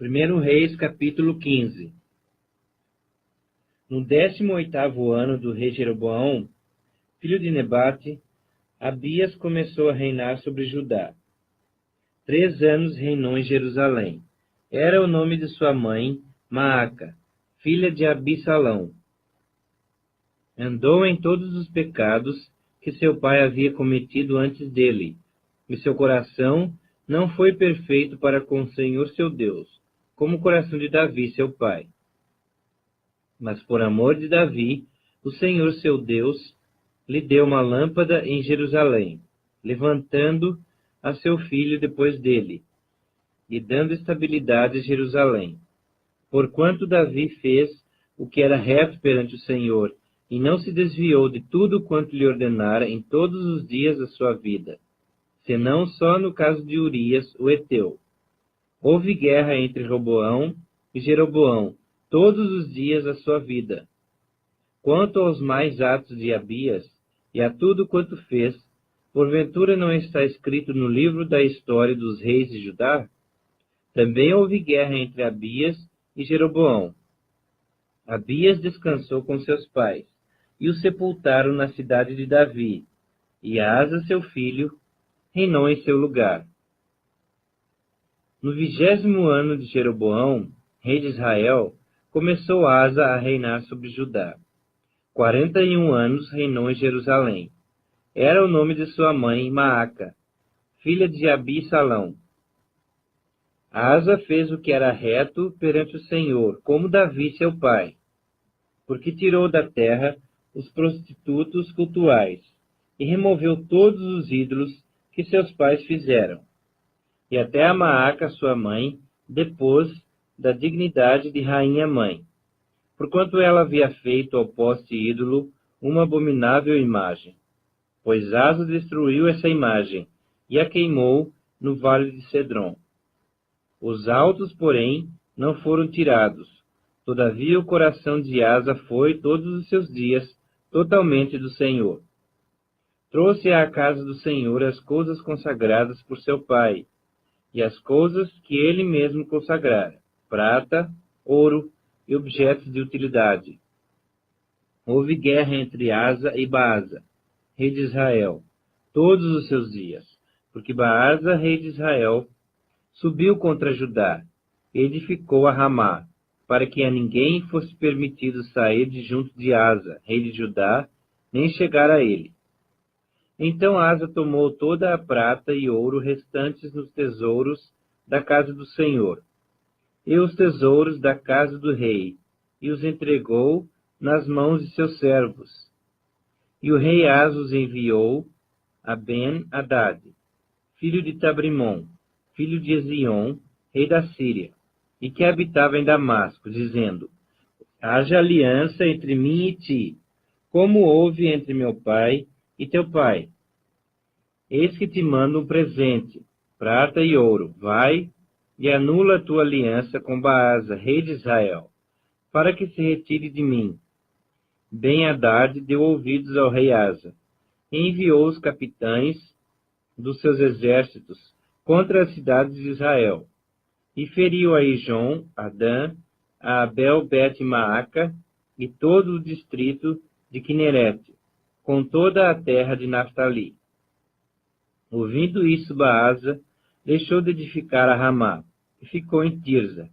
1 Reis, capítulo 15. No 18º ano do rei Jeroboão, filho de Nebate, Abias começou a reinar sobre Judá. 3 anos reinou em Jerusalém. Era o nome de sua mãe, Maaca, filha de Abissalão. Andou em todos os pecados que seu pai havia cometido antes dele, e seu coração não foi perfeito para com o Senhor seu Deus, como o coração de Davi, seu pai. Mas por amor de Davi, o Senhor seu Deus lhe deu uma lâmpada em Jerusalém, levantando a seu filho depois dele, e dando estabilidade a Jerusalém. Porquanto Davi fez o que era reto perante o Senhor, e não se desviou de tudo quanto lhe ordenara em todos os dias da sua vida, senão só no caso de Urias, o heteu. Houve guerra entre Roboão e Jeroboão todos os dias da sua vida. Quanto aos mais atos de Abias, e a tudo quanto fez, porventura não está escrito no livro da história dos reis de Judá? Também houve guerra entre Abias e Jeroboão. Abias descansou com seus pais, e o sepultaram na cidade de Davi, e Asa, seu filho, reinou em seu lugar. No 20º ano de Jeroboão, rei de Israel, começou Asa a reinar sobre Judá. 41 anos reinou em Jerusalém. Era o nome de sua mãe, Maaca, filha de Abissalão. Asa fez o que era reto perante o Senhor, como Davi, seu pai, porque tirou da terra os prostitutos cultuais e removeu todos os ídolos que seus pais fizeram. E até a Maaca, sua mãe, depôs da dignidade de rainha-mãe, porquanto ela havia feito ao poste ídolo uma abominável imagem. Pois Asa destruiu essa imagem e a queimou no vale de Cedron. Os altos, porém, não foram tirados. Todavia o coração de Asa foi, todos os seus dias, totalmente do Senhor. Trouxe à casa do Senhor as coisas consagradas por seu pai, e as coisas que ele mesmo consagrara, prata, ouro e objetos de utilidade. Houve guerra entre Asa e Baasa, rei de Israel, todos os seus dias, porque Baasa, rei de Israel, subiu contra Judá, e edificou a Ramá, para que a ninguém fosse permitido sair de junto de Asa, rei de Judá, nem chegar a ele. Então Asa tomou toda a prata e ouro restantes nos tesouros da casa do Senhor, e os tesouros da casa do rei, e os entregou nas mãos de seus servos. E o rei Asa os enviou a Ben-Hadad, filho de Tabrimon, filho de Ezion, rei da Síria, e que habitava em Damasco, dizendo: Haja aliança entre mim e ti, como houve entre meu pai e teu pai. Eis que te mando um presente, prata e ouro. Vai e anula a tua aliança com Baasa, rei de Israel, para que se retire de mim. Ben-Hadad deu ouvidos ao rei Asa, e enviou os capitães dos seus exércitos contra as cidades de Israel, e feriu a Ijon, a Dan, a Abel-Bet-Maaca e todo o distrito de Quinerete, com toda a terra de Naftali. Ouvindo isso, Baasa deixou de edificar a Ramá, e ficou em Tirza.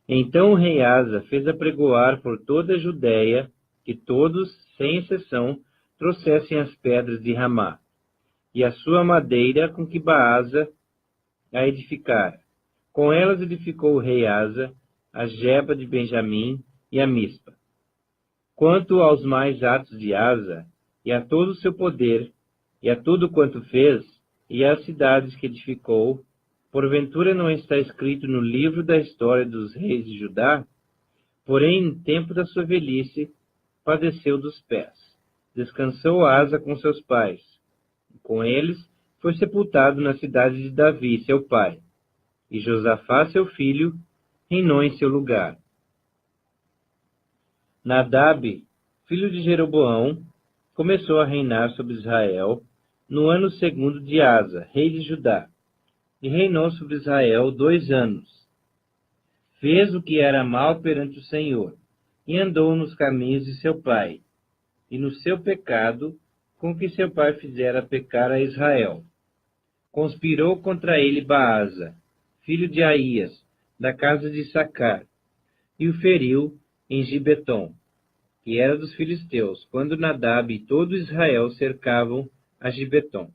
Então o rei Asa fez apregoar por toda a Judéia que todos, sem exceção, trouxessem as pedras de Ramá, e a sua madeira com que Baasa a edificara. Com elas edificou o rei Asa a Geba de Benjamim e a Mispa. Quanto aos mais atos de Asa, e a todo o seu poder, e a tudo quanto fez, e às cidades que edificou, porventura não está escrito no livro da história dos reis de Judá? Porém, no tempo da sua velhice, padeceu dos pés. Descansou Asa com seus pais. Com eles, foi sepultado na cidade de Davi, seu pai. E Josafá, seu filho, reinou em seu lugar. Nadab, filho de Jeroboão, começou a reinar sobre Israel no ano 2º de Asa, rei de Judá, e reinou sobre Israel 2 anos. fez o que era mal perante o Senhor, e andou nos caminhos de seu pai, e no seu pecado, com que seu pai fizera pecar a Israel. Conspirou contra ele Baasa, filho de Aías, da casa de Issacar, e o feriu em Gibeton, que era dos filisteus, quando Nadab e todo Israel cercavam a Gibeton.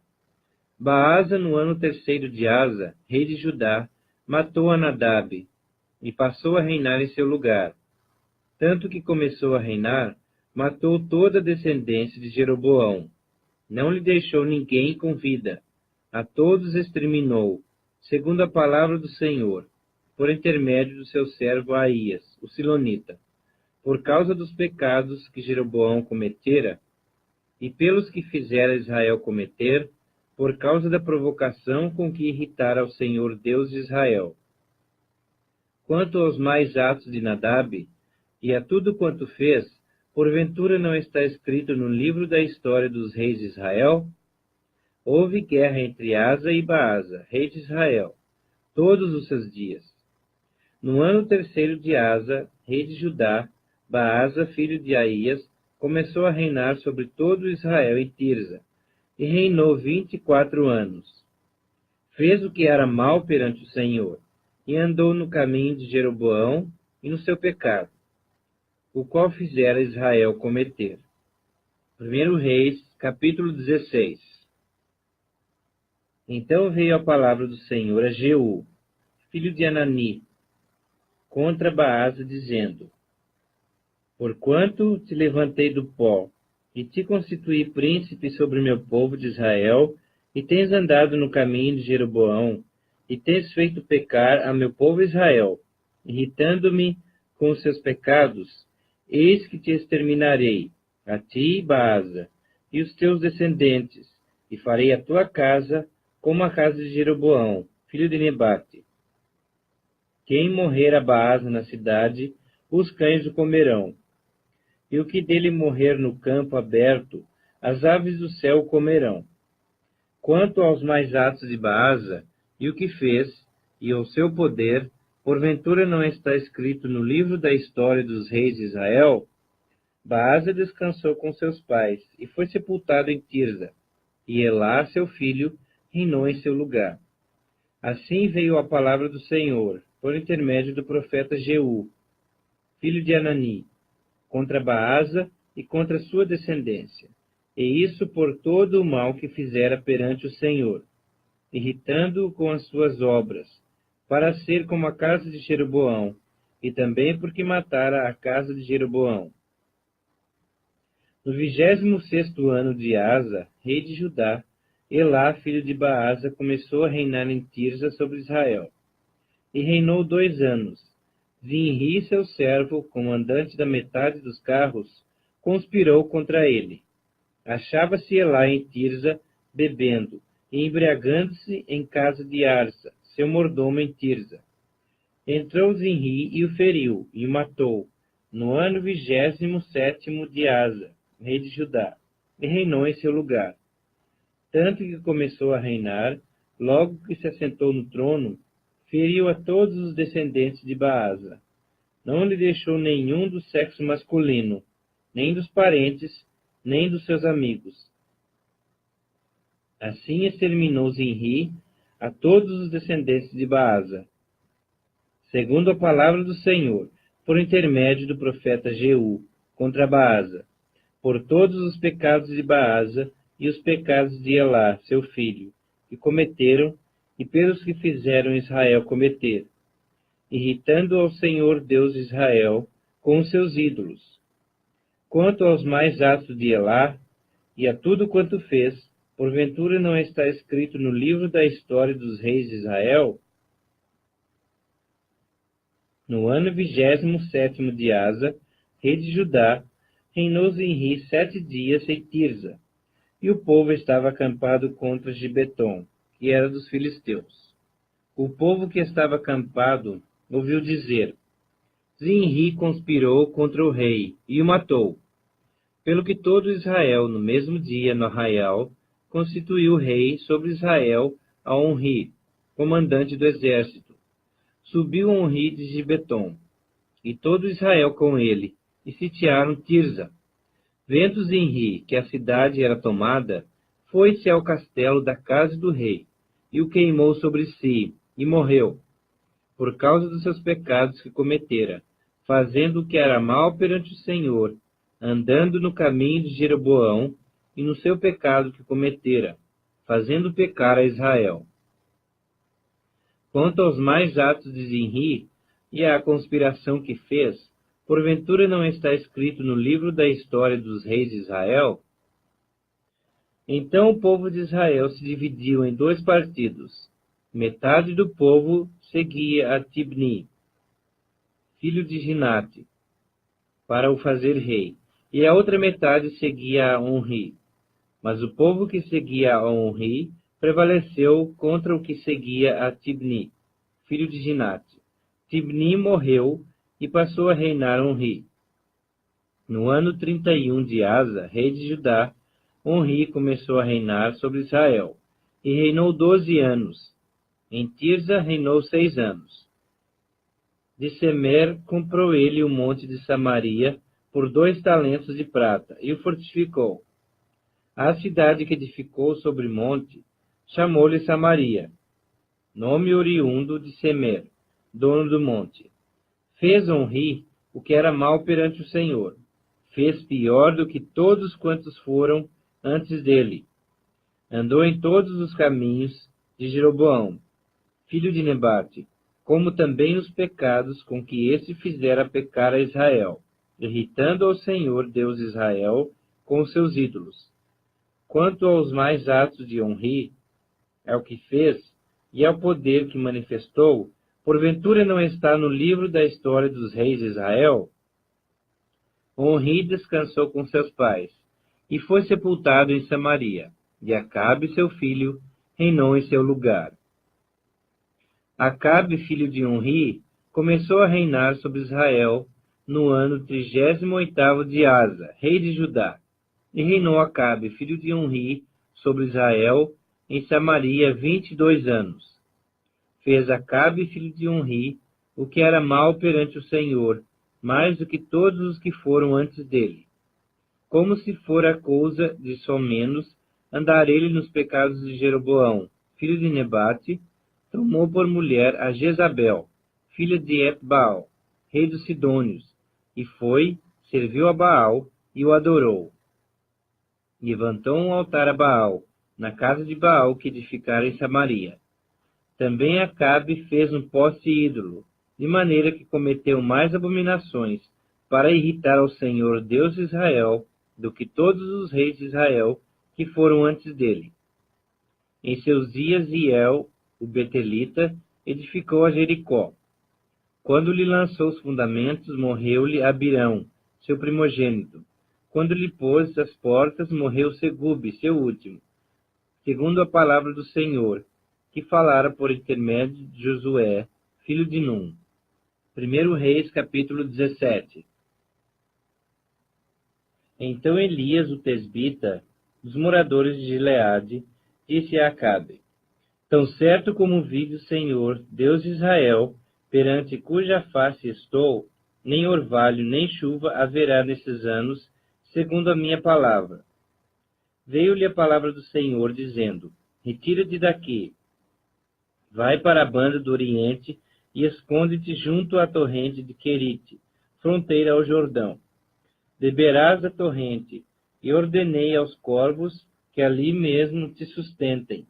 Baasa, no ano terceiro de Asa, rei de Judá, matou a Nadab, e passou a reinar em seu lugar. Tanto que começou a reinar, matou toda a descendência de Jeroboão. Não lhe deixou ninguém com vida. A todos exterminou, segundo a palavra do Senhor, por intermédio do seu servo Aías, o silonita, por causa dos pecados que Jeroboão cometera, e pelos que fizera Israel cometer, por causa da provocação com que irritara ao Senhor Deus de Israel. Quanto aos mais atos de Nadab, e a tudo quanto fez, porventura não está escrito no livro da história dos reis de Israel? Houve guerra entre Asa e Baasa, rei de Israel, todos os seus dias. No ano terceiro de Asa, rei de Judá, Baasa, filho de Aías, começou a reinar sobre todo Israel em Tirza, e reinou 24 anos. Fez o que era mal perante o Senhor, e andou no caminho de Jeroboão e no seu pecado, o qual fizera Israel cometer. 1 Reis, capítulo 16. Então veio a palavra do Senhor a Jeú, filho de Anani, contra Baasa, dizendo: Porquanto te levantei do pó, e te constituí príncipe sobre meu povo de Israel, e tens andado no caminho de Jeroboão, e tens feito pecar a meu povo Israel, irritando-me com os seus pecados, eis que te exterminarei, a ti, Baasa, e os teus descendentes, e farei a tua casa como a casa de Jeroboão, filho de Nebate. Quem morrer a Baasa na cidade, os cães o comerão. E o que dele morrer no campo aberto, as aves do céu o comerão. Quanto aos mais atos de Baasa, e o que fez, e ao seu poder, porventura não está escrito no livro da história dos reis de Israel? Baasa descansou com seus pais, e foi sepultado em Tirza, e Elá, seu filho, reinou em seu lugar. Assim veio a palavra do Senhor, por intermédio do profeta Jeú, filho de Anani, contra Baasa e contra sua descendência, e isso por todo o mal que fizera perante o Senhor, irritando-o com as suas obras, para ser como a casa de Jeroboão, e também porque matara a casa de Jeroboão. No 26º ano de Asa, rei de Judá, Elá, filho de Baasa, começou a reinar em Tirza sobre Israel, e reinou 2 anos. Zinri, seu servo, comandante da metade dos carros, conspirou contra ele. Achava-se Elá em Tirza, bebendo, e embriagando-se em casa de Arsa, seu mordomo em Tirza. Entrou Zinri e o feriu, e o matou, no ano 27º de Asa, rei de Judá, e reinou em seu lugar. Tanto que começou a reinar, logo que se assentou no trono, feriu a todos os descendentes de Baasa. Não lhe deixou nenhum do sexo masculino, nem dos parentes, nem dos seus amigos. Assim exterminou Zinri a todos os descendentes de Baasa, segundo a palavra do Senhor, por intermédio do profeta Jeú, contra Baasa, por todos os pecados de Baasa e os pecados de Elá, seu filho, que cometeram, e pelos que fizeram Israel cometer, irritando ao Senhor Deus de Israel com os seus ídolos. Quanto aos mais atos de Elá, e a tudo quanto fez, porventura não está escrito no livro da história dos reis de Israel? No ano 27º de Asa, rei de Judá, reinou Zinri 7 dias em Tirza, e o povo estava acampado contra Gibeton, que era dos filisteus. O povo que estava acampado ouviu dizer: Zinri conspirou contra o rei e o matou. Pelo que todo Israel, no mesmo dia, no arraial, constituiu rei sobre Israel a Onri, comandante do exército. subiu Onri de Gibeton, e todo Israel com ele, e sitiaram Tirza. Vendo Zinri que a cidade era tomada, foi-se ao castelo da casa do rei, e o queimou sobre si, e morreu, por causa dos seus pecados que cometera, fazendo o que era mal perante o Senhor, andando no caminho de Jeroboão, e no seu pecado que cometera, fazendo pecar a Israel. Quanto aos mais atos de Zinri e à conspiração que fez, porventura não está escrito no livro da história dos reis de Israel? Então o povo de Israel se dividiu em dois partidos. Metade do povo seguia a Tibni, filho de Ginate, para o fazer rei, e a outra metade seguia a Onri. Mas o povo que seguia a Onri prevaleceu contra o que seguia a Tibni, filho de Ginate. Tibni morreu e passou a reinar Onri. No ano 31 de Asa, rei de Judá, Onri começou a reinar sobre Israel, e reinou 12 anos. Em Tirza reinou 6 anos. De Semer comprou ele o monte de Samaria por 2 talentos de prata, e o fortificou. A cidade que edificou sobre o monte chamou-lhe Samaria, nome oriundo de Semer, dono do monte. Fez Onri o que era mal perante o Senhor. Fez pior do que todos quantos foram antes dele. Andou em todos os caminhos de Jeroboão, filho de Nebate, como também os pecados com que este fizera pecar a Israel, irritando ao Senhor Deus de Israel com os seus ídolos. Quanto aos mais atos de Onri, ao que fez e ao poder que manifestou, porventura não está no livro da história dos reis de Israel? Onri descansou com seus pais, e foi sepultado em Samaria, e Acabe, seu filho, reinou em seu lugar. Acabe, filho de Onri, começou a reinar sobre Israel no ano 38º de Asa, rei de Judá. E reinou Acabe, filho de Onri, sobre Israel, em Samaria 22 anos. Fez Acabe, filho de Onri, o que era mal perante o Senhor, mais do que todos os que foram antes dele. Como se fora coisa de somenos andar ele nos pecados de Jeroboão, filho de Nebate, tomou por mulher a Jezabel, filha de Etbaal, rei dos Sidônios, e foi, serviu a Baal e o adorou. Levantou um altar a Baal, na casa de Baal que edificara em Samaria. Também Acabe fez um poste ídolo, de maneira que cometeu mais abominações, para irritar ao Senhor Deus de Israel, do que todos os reis de Israel que foram antes dele. Em seus dias, Hiel, o Betelita, edificou a Jericó. Quando lhe lançou os fundamentos, morreu-lhe Abirão, seu primogênito. Quando lhe pôs as portas, morreu Segube, seu último, segundo a palavra do Senhor, que falara por intermédio de Josué, filho de Num. 1 Reis, capítulo 17. Então Elias, o tesbita, dos moradores de Gileade, disse a Acabe: Tão certo como vive o Senhor, Deus de Israel, perante cuja face estou, nem orvalho nem chuva haverá nesses anos, segundo a minha palavra. Veio-lhe a palavra do Senhor, dizendo: Retira-te daqui, vai para a banda do Oriente e esconde-te junto à torrente de Querite, fronteira ao Jordão. Beberás da torrente, e ordenei aos corvos que ali mesmo te sustentem.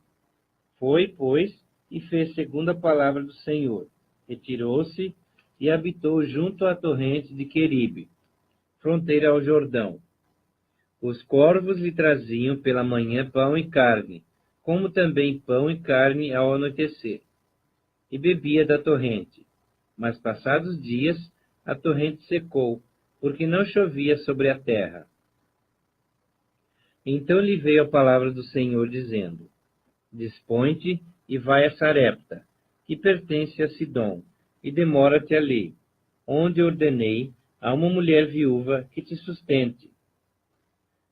Foi, pois, e fez segundo a palavra do Senhor. Retirou-se e habitou junto à torrente de Queribe, fronteira ao Jordão. Os corvos lhe traziam pela manhã pão e carne, como também pão e carne ao anoitecer. E bebia da torrente. Mas passados dias, a torrente secou, porque não chovia sobre a terra. Então lhe veio a palavra do Senhor, dizendo: Dispõe-te e vai a Sarepta, que pertence a Sidom, e demora-te ali, onde ordenei a uma mulher viúva que te sustente.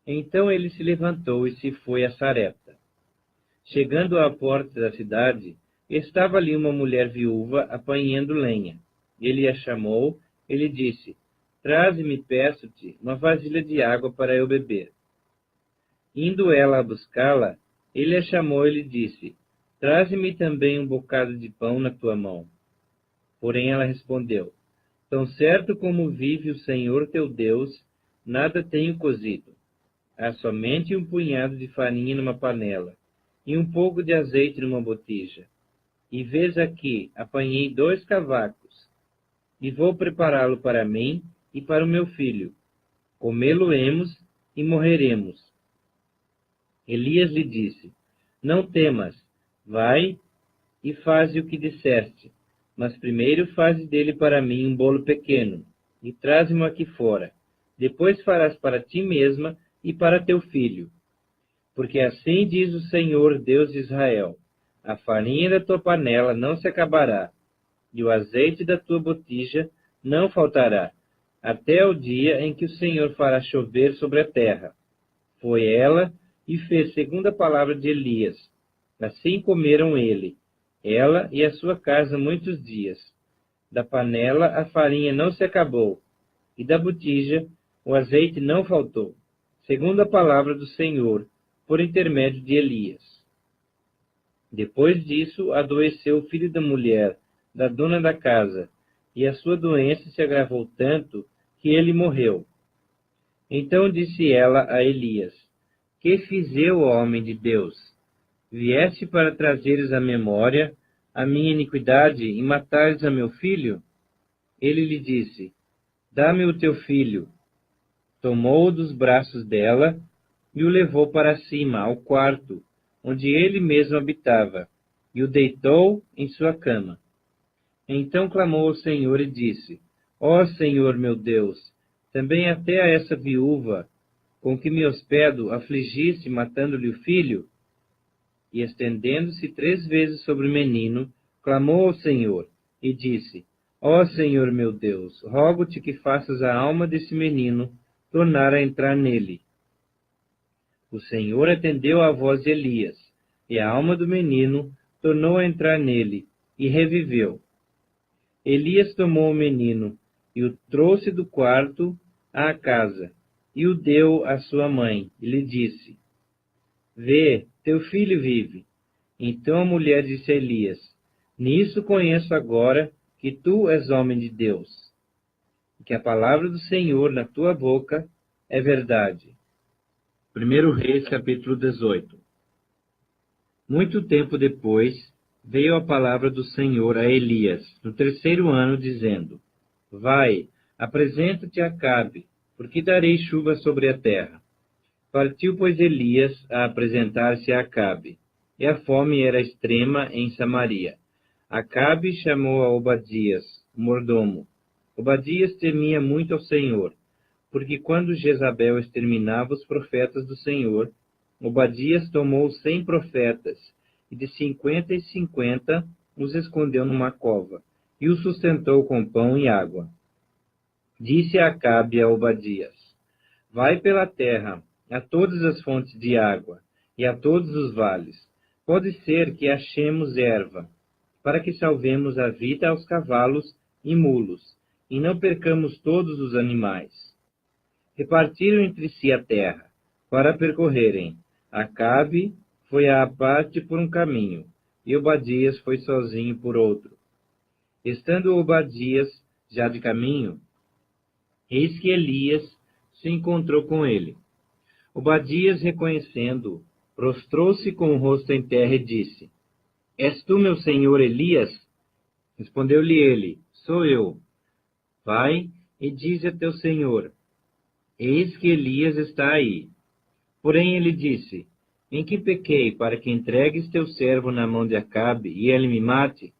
Então ele se levantou e se foi a Sarepta. Chegando à porta da cidade, Estava ali uma mulher viúva apanhando lenha. Ele a chamou, ele disse, traze-me, peço-te, uma vasilha de água para eu beber. Indo ela a buscá-la, ele a chamou e lhe disse, traze-me também um bocado de pão na tua mão. Porém ela respondeu, tão certo como vive o Senhor teu Deus, nada tenho cozido. Há somente um punhado de farinha numa panela, e um pouco de azeite numa botija. E vês aqui, apanhei 2 cavacos, e vou prepará-lo para mim e para o meu filho. Comê-lo-emos e morreremos. Elias lhe disse, não temas, vai e faze o que disseste, mas primeiro faze dele para mim um bolo pequeno, e traze-mo aqui fora. Depois farás para ti mesma e para teu filho. Porque assim diz o Senhor, Deus de Israel, a farinha da tua panela não se acabará, e o azeite da tua botija não faltará, até o dia em que o Senhor fará chover sobre a terra. Foi ela e fez segundo a palavra de Elias. Assim comeram ela e a sua casa muitos dias. Da panela a farinha não se acabou, e da botija o azeite não faltou, segundo a palavra do Senhor, por intermédio de Elias. Depois disso, adoeceu o filho da mulher, da dona da casa, e a sua doença se agravou tanto que ele morreu. Então disse ela a Elias, que fiz eu, homem de Deus? Vieste para trazeres à memória a minha iniquidade e matares a meu filho? Ele lhe disse, dá-me o teu filho. Tomou-o dos braços dela e o levou para cima, ao quarto, onde ele mesmo habitava, e o deitou em sua cama. Então clamou ao Senhor e disse, ó Senhor meu Deus, também até a essa viúva, com que me hospedo, afligiste, matando-lhe o filho? E estendendo-se 3 vezes sobre o menino, clamou ao Senhor, e disse, ó Senhor meu Deus, rogo-te que faças a alma desse menino tornar a entrar nele. O Senhor atendeu à voz de Elias, e a alma do menino tornou a entrar nele, e reviveu. Elias tomou o menino, e o trouxe do quarto à casa, e o deu à sua mãe, e lhe disse, vê, teu filho vive. Então a mulher disse a Elias, nisso conheço agora que tu és homem de Deus, e que a palavra do Senhor na tua boca é verdade. 1 Reis, capítulo 18. Muito tempo depois, veio a palavra do Senhor a Elias, no 3º ano, dizendo, vai, apresenta-te a Acabe, porque darei chuva sobre a terra. Partiu, pois, Elias a apresentar-se a Acabe, e a fome era extrema em Samaria. Acabe chamou a Obadias, o mordomo. Obadias temia muito ao Senhor, porque quando Jezabel exterminava os profetas do Senhor, Obadias tomou 100 profetas, e de 50 em 50 os escondeu numa cova, e os sustentou com pão e água. Disse Acabe a Obadias, vai pela terra, a todas as fontes de água, e a todos os vales. Pode ser que achemos erva, para que salvemos a vida aos cavalos e mulos, e não percamos todos os animais. Repartiram entre si a terra, para percorrerem. Acabe foi à parte por um caminho, e Obadias foi sozinho por outro. Estando Obadias já de caminho, eis que Elias se encontrou com ele. Obadias, reconhecendo-o, prostrou-se com o rosto em terra e disse, és tu, meu senhor Elias? Respondeu-lhe ele, sou eu. Vai e dize a teu senhor, eis que Elias está aí. Porém ele disse, em que pequei para que entregues teu servo na mão de Acabe e ele me mate?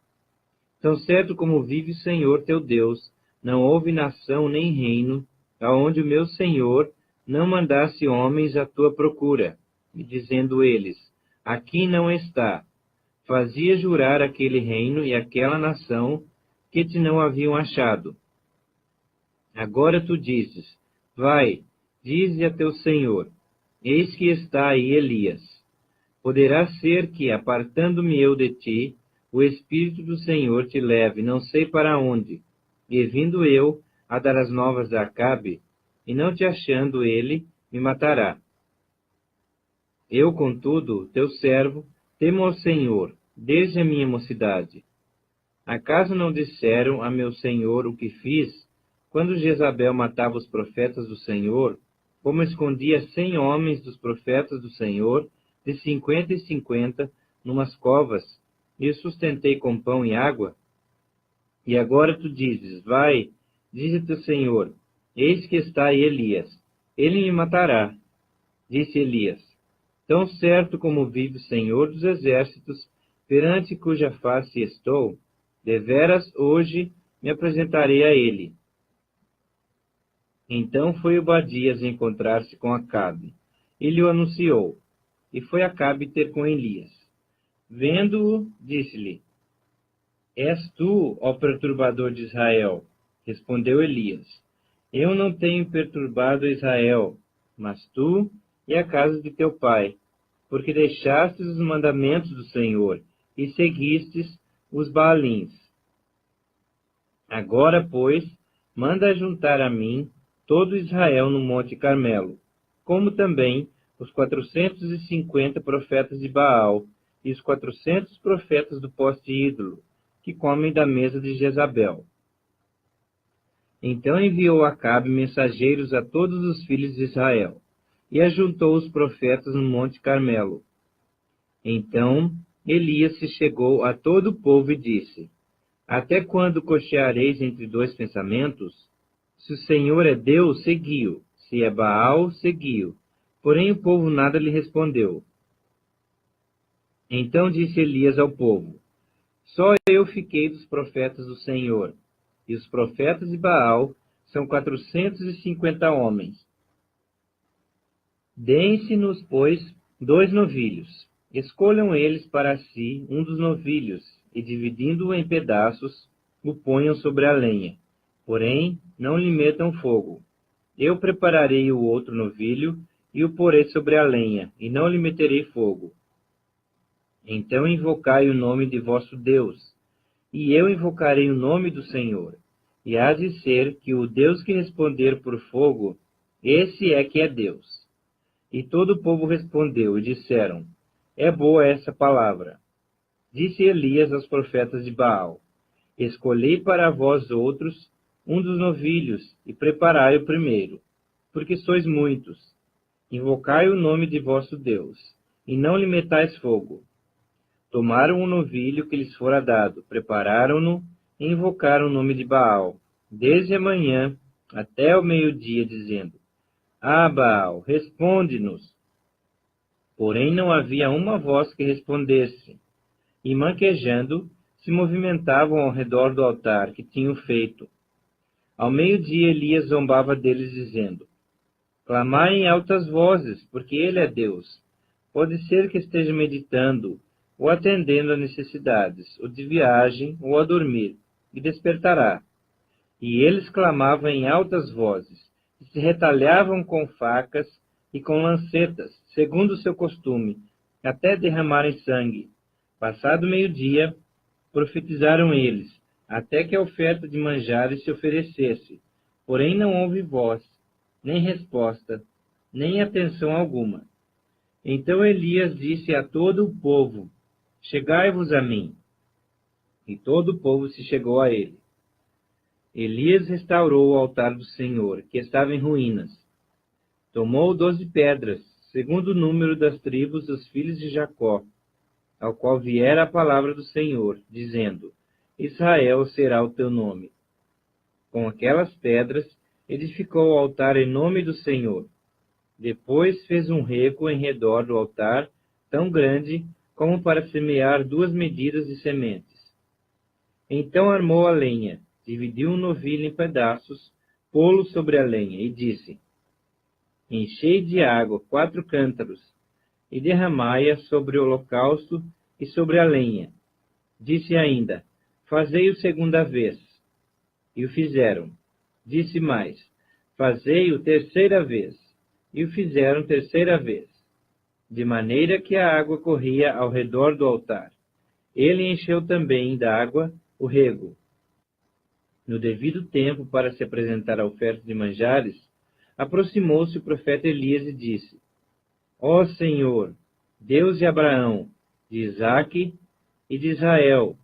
Tão certo como vive o Senhor teu Deus, não houve nação nem reino, aonde o meu Senhor não mandasse homens à tua procura, e dizendo eles, aqui não está. Fazia jurar aquele reino e aquela nação que te não haviam achado. Agora tu dizes, vai, dize a teu Senhor, eis que está aí Elias. Poderá ser que, apartando-me eu de ti, o Espírito do Senhor te leve, não sei para onde, e vindo eu a dar as novas a Acabe, e não te achando ele, me matará. Eu, contudo, teu servo, temo ao Senhor, desde a minha mocidade. Acaso não disseram a meu senhor o que fiz, quando Jezabel matava os profetas do Senhor, como escondia 100 homens dos profetas do Senhor, de 50 em 50, numas covas, e os sustentei com pão e água? E agora tu dizes, vai, diz a teu senhor, eis que está aí Elias, ele me matará. Disse Elias, tão certo como vive o Senhor dos Exércitos, perante cuja face estou, deveras hoje me apresentarei a ele. Então foi Obadias encontrar-se com Acabe, e lhe o anunciou, e foi Acabe ter com Elias. Vendo-o, disse-lhe, és tu, ó perturbador de Israel? Respondeu Elias, eu não tenho perturbado Israel, mas tu e a casa de teu pai, porque deixastes os mandamentos do Senhor, e seguistes os Baalins. Agora, pois, manda juntar a mim todo Israel no Monte Carmelo, como também os 450 profetas de Baal e os 400 profetas do poste ídolo, que comem da mesa de Jezabel. Então enviou Acabe mensageiros a todos os filhos de Israel, e ajuntou os profetas no Monte Carmelo. Então Elias se chegou a todo o povo e disse, até quando cocheareis entre dois pensamentos? Se o Senhor é Deus, segui-o. Se é Baal, segui-o. Porém o povo nada lhe respondeu. Então disse Elias ao povo, só eu fiquei dos profetas do Senhor, e os profetas de Baal são 450 homens. Deem-se-nos, pois, 2 novilhos. Escolham eles para si um dos novilhos, e dividindo-o em pedaços, o ponham sobre a lenha. Porém, não lhe metam fogo. Eu prepararei o outro novilho, e o porei sobre a lenha, e não lhe meterei fogo. Então invocai o nome de vosso Deus, e eu invocarei o nome do Senhor. E há de ser que o Deus que responder por fogo, esse é que é Deus. E todo o povo respondeu, e disseram, é boa essa palavra. Disse Elias aos profetas de Baal, escolhei para vós outros um dos novilhos, e preparai o primeiro, porque sois muitos. Invocai o nome de vosso Deus, e não lhe metais fogo. Tomaram o novilho que lhes fora dado, prepararam-no, e invocaram o nome de Baal, desde a manhã até o meio-dia, dizendo, ah, Baal, responde-nos. Porém não havia uma voz que respondesse, e manquejando, se movimentavam ao redor do altar que tinham feito. Ao meio-dia Elias zombava deles, dizendo, clamai em altas vozes, porque ele é Deus. Pode ser que esteja meditando, ou atendendo a necessidades, ou de viagem, ou a dormir, e despertará. E eles clamavam em altas vozes, e se retalhavam com facas e com lancetas, segundo o seu costume, até derramarem sangue. Passado meio-dia, profetizaram eles, até que a oferta de manjares se oferecesse. Porém não houve voz, nem resposta, nem atenção alguma. Então Elias disse a todo o povo, chegai-vos a mim. E todo o povo se chegou a ele. Elias restaurou o altar do Senhor, que estava em ruínas. Tomou 12 pedras, segundo o número das tribos dos filhos de Jacó, ao qual viera a palavra do Senhor, dizendo, Israel será o teu nome. Com aquelas pedras, edificou o altar em nome do Senhor. Depois fez um rego em redor do altar, tão grande como para semear 2 medidas de sementes. Então armou a lenha, dividiu um novilho em pedaços, pô-lo sobre a lenha, e disse, enchei de água 4 cântaros, e derramai-a sobre o holocausto e sobre a lenha. Disse ainda, fazei-o segunda vez. E o fizeram. Disse mais, fazei-o terceira vez. E o fizeram terceira vez. De maneira que a água corria ao redor do altar. ele encheu também d'água o rego. No devido tempo, para se apresentar a oferta de manjares, aproximou-se o profeta Elias e disse: Ó Senhor, Deus de Abraão, de Isaque e de Israel,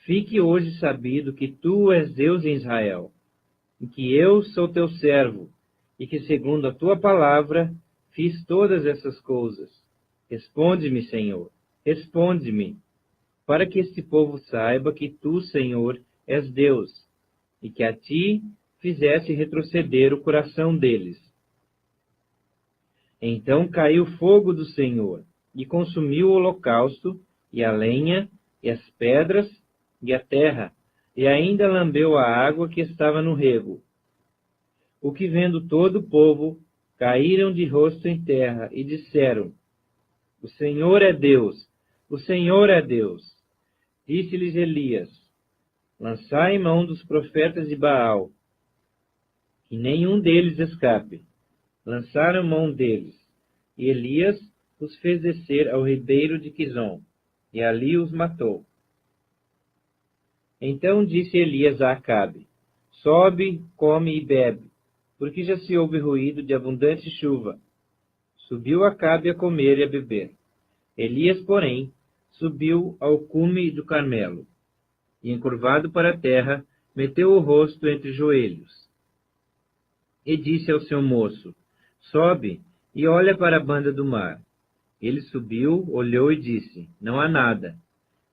fique hoje sabido que tu és Deus em Israel, e que eu sou teu servo, e que segundo a tua palavra fiz todas essas coisas. Responde-me, Senhor, responde-me, para que este povo saiba que tu, Senhor, és Deus, e que a ti fizesse retroceder o coração deles. Então caiu fogo do Senhor, e consumiu o holocausto, e a lenha, e as pedras, e a terra, e ainda lambeu a água que estava no rego. O que vendo todo o povo, caíram de rosto em terra, e disseram: O Senhor é Deus, o Senhor é Deus. Disse-lhes Elias: Lançai mão dos profetas de Baal, que nenhum deles escape. Lançaram mão deles, e Elias os fez descer ao ribeiro de Quizom, e ali os matou. Então disse Elias a Acabe: Sobe, come e bebe, porque já se ouve ruído de abundante chuva. Subiu Acabe a comer e a beber. Elias, porém, subiu ao cume do Carmelo, e encurvado para a terra, meteu o rosto entre os joelhos. E disse ao seu moço: Sobe e olha para a banda do mar. Ele subiu, olhou e disse: Não há nada.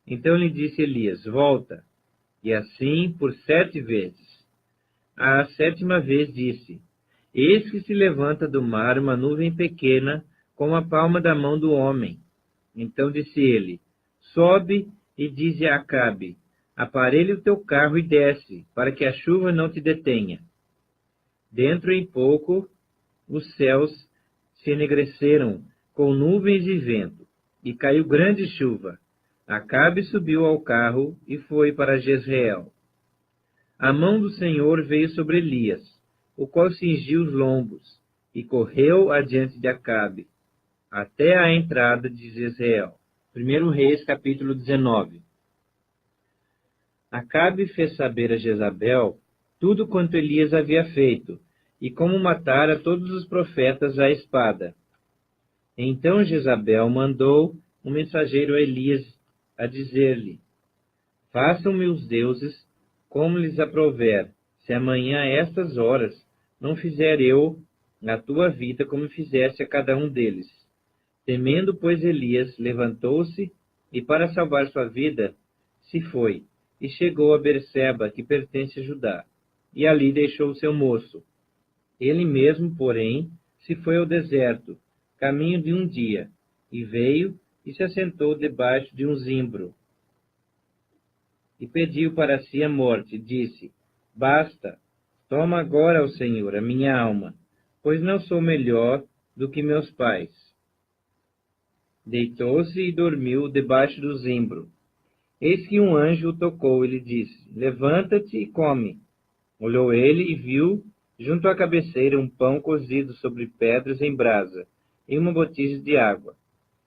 Então lhe disse Elias: Volta. E assim por 7 vezes. À 7ª vez disse: Eis que se levanta do mar uma nuvem pequena, como a palma da mão do homem. Então disse ele: Sobe e dize a Acabe: Aparelha o teu carro e desce, para que a chuva não te detenha. Dentro em pouco, os céus se enegreceram com nuvens e vento, e caiu grande chuva. Acabe subiu ao carro e foi para Jezreel. A mão do Senhor veio sobre Elias, o qual cingiu os lombos, e correu adiante de Acabe, até a entrada de Jezreel. 1 Reis, capítulo 19. Acabe fez saber a Jezabel tudo quanto Elias havia feito, e como matara todos os profetas à espada. Então Jezabel mandou um mensageiro a Elias a dizer-lhe: Façam-me os deuses como lhes aprouver, se amanhã a estas horas não fizer eu a tua vida como fizeste a cada um deles. Temendo, pois, Elias levantou-se e, para salvar sua vida, se foi, e chegou a Berseba, que pertence a Judá, e ali deixou o seu moço. Ele mesmo, porém, se foi ao deserto, caminho de um dia, e veio e se assentou debaixo de um zimbro. E pediu para si a morte, disse: Basta, toma agora, ó Senhor, a minha alma, pois não sou melhor do que meus pais. Deitou-se e dormiu debaixo do zimbro. Eis que um anjo o tocou e lhe disse: Levanta-te e come. Olhou ele e viu, junto à cabeceira, um pão cozido sobre pedras em brasa, e uma botija de água.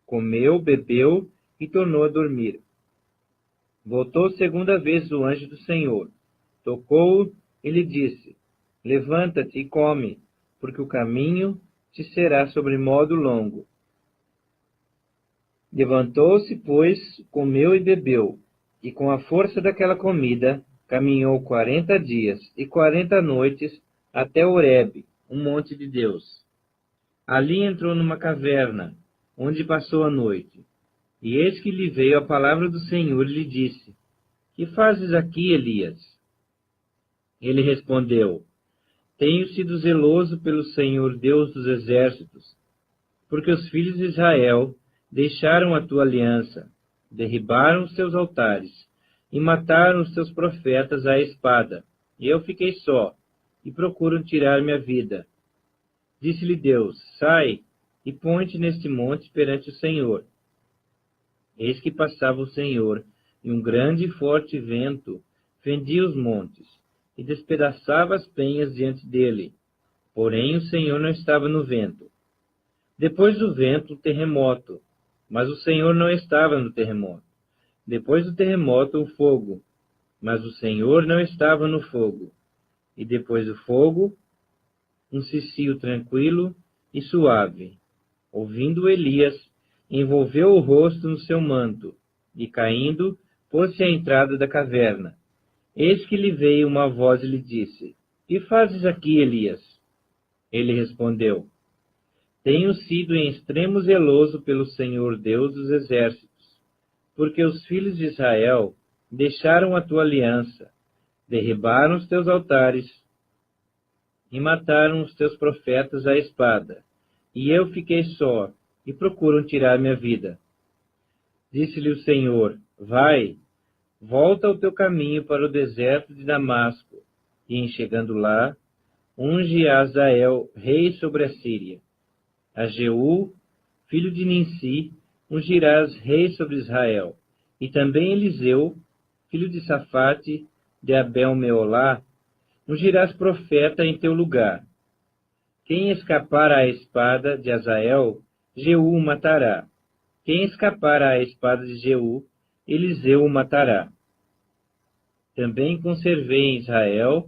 Comeu, bebeu e tornou a dormir. Voltou 2ª vez o anjo do Senhor. Tocou-o e lhe disse: Levanta-te e come, porque o caminho te será sobremodo longo. Levantou-se, pois, comeu e bebeu, e com a força daquela comida, caminhou 40 dias e 40 noites até Horebe, um monte de Deus. Ali entrou numa caverna, onde passou a noite. E eis que lhe veio a palavra do Senhor e lhe disse: Que fazes aqui, Elias? Ele respondeu: Tenho sido zeloso pelo Senhor Deus dos exércitos, porque os filhos de Israel deixaram a tua aliança, derribaram os teus altares e mataram os teus profetas à espada. E eu fiquei só, e procuram tirar minha vida. Disse-lhe Deus: Sai e põe-te neste monte perante o Senhor. Eis que passava o Senhor, e um grande e forte vento fendia os montes, e despedaçava as penhas diante dele. Porém o Senhor não estava no vento. Depois do vento, o terremoto, mas o Senhor não estava no terremoto. Depois do terremoto, o fogo, mas o Senhor não estava no fogo. E depois do fogo, um cicio tranquilo e suave. Ouvindo Elias, envolveu o rosto no seu manto, e caindo, pôs-se à entrada da caverna. Eis que lhe veio uma voz e lhe disse: Que fazes aqui, Elias? Ele respondeu: Tenho sido em extremo zeloso pelo Senhor Deus dos exércitos, porque os filhos de Israel deixaram a tua aliança, derribaram os teus altares e mataram os teus profetas à espada. E eu fiquei só, e procuram tirar minha vida. Disse-lhe o Senhor: Vai, volta ao teu caminho para o deserto de Damasco, e em chegando lá, unge a Azael, rei sobre a Síria. A Jeú, filho de Ninsi, ungirás rei sobre Israel. E também Eliseu, filho de Safate, de Abel-Meolá, ungirás profeta em teu lugar. Quem escapar à espada de Azael, Jeú o matará. Quem escapar à espada de Jeú, Eliseu o matará. Também conservei em Israel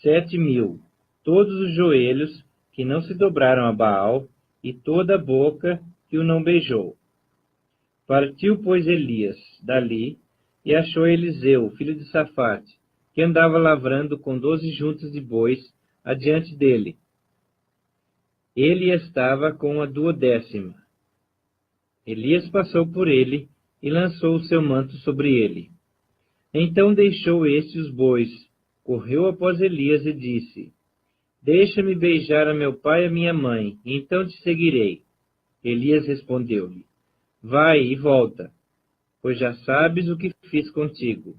7.000, todos os joelhos que não se dobraram a Baal, e toda a boca que o não beijou. Partiu, pois, Elias dali, e achou Eliseu, filho de Safate, que andava lavrando com 12 juntas de bois adiante dele. Ele estava com a 12ª. Elias passou por ele e lançou o seu manto sobre ele. Então deixou este os bois, correu após Elias e disse: Deixa-me beijar a meu pai e a minha mãe, e então te seguirei. Elias respondeu-lhe: Vai e volta, pois já sabes o que fiz contigo.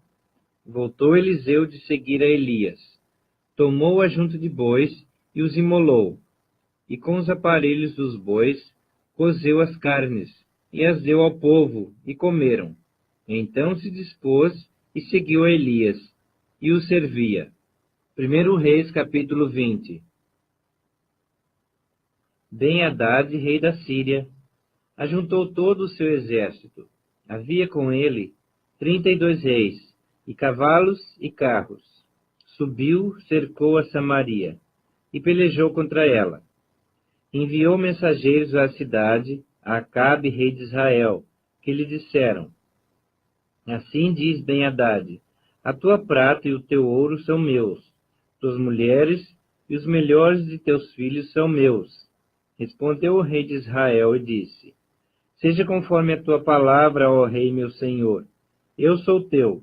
Voltou Eliseu de seguir a Elias. Tomou a junta de bois e os imolou, e com os aparelhos dos bois cozeu as carnes, e as deu ao povo, e comeram. Então se dispôs e seguiu a Elias, e o servia. 1 Reis, capítulo 20. Ben-Hadad, rei da Síria, ajuntou todo o seu exército. Havia com ele 32 reis, e cavalos e carros. Subiu, cercou a Samaria, e pelejou contra ela. Enviou mensageiros à cidade, a Acabe, rei de Israel, que lhe disseram: Assim diz Ben-Hadad: A tua prata e o teu ouro são meus, tuas mulheres e os melhores de teus filhos são meus. Respondeu o rei de Israel e disse: Seja conforme a tua palavra, ó rei meu senhor. Eu sou teu,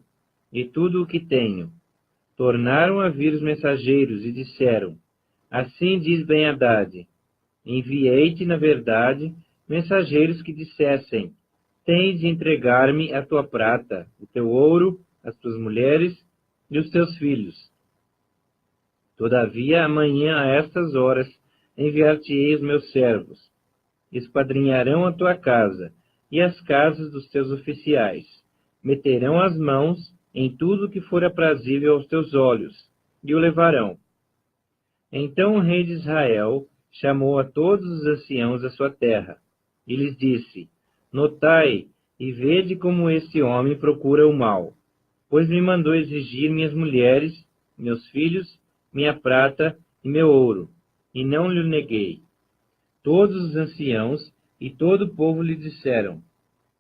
e tudo o que tenho. Tornaram a vir os mensageiros e disseram: Assim diz Ben-Hadad: Enviei-te, na verdade, mensageiros que dissessem: Tens de entregar-me a tua prata, o teu ouro, as tuas mulheres e os teus filhos. Todavia, amanhã, a estas horas, enviar-te-ei os meus servos. Esquadrinharão a tua casa e as casas dos teus oficiais. Meterão as mãos em tudo o que for aprazível aos teus olhos, e o levarão. Então o rei de Israel chamou a todos os anciãos da sua terra, e lhes disse: Notai e vede como este homem procura o mal, pois me mandou exigir minhas mulheres, meus filhos, minha prata e meu ouro, e não lhe neguei. Todos os anciãos e todo o povo lhe disseram: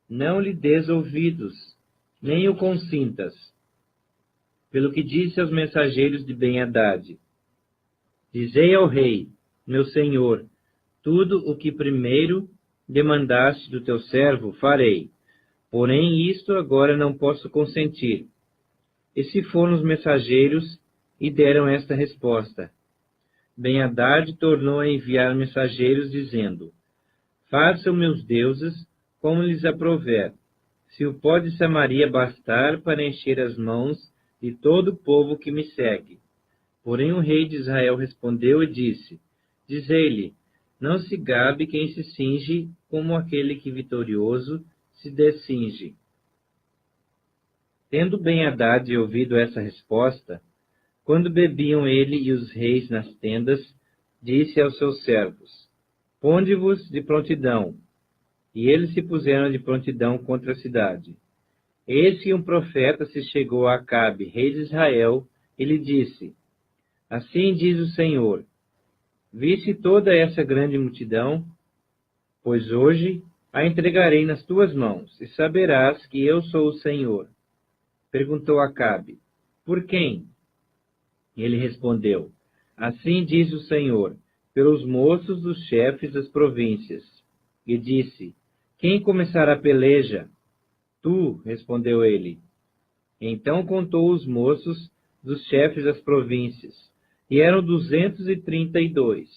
Não lhe des ouvidos, nem o consintas. Pelo que disse aos mensageiros de Ben-Hadad: Dizei ao rei, meu senhor, tudo o que primeiro demandaste do teu servo, farei. Porém, isto agora não posso consentir. E se foram os mensageiros e deram esta resposta. Ben-Hadad tornou a enviar mensageiros, dizendo: Façam meus deuses como lhes aprouver, se o pó de Samaria bastar para encher as mãos de todo o povo que me segue. Porém o rei de Israel respondeu e disse: Dizei-lhe, não se gabe quem se cinge como aquele que vitorioso se descinge. Tendo Ben-Hadad ouvido essa resposta, quando bebiam ele e os reis nas tendas, disse aos seus servos: Ponde-vos de prontidão. E eles se puseram de prontidão contra a cidade. Eis que um profeta se chegou a Acabe, rei de Israel, e lhe disse: Assim diz o Senhor: Viste toda essa grande multidão? Pois hoje a entregarei nas tuas mãos, e saberás que eu sou o Senhor. Perguntou Acabe: Por quem? Ele respondeu: Assim diz o Senhor: pelos moços dos chefes das províncias. E disse: Quem começará a peleja? Tu, respondeu ele. Então contou os moços dos chefes das províncias, e eram 232.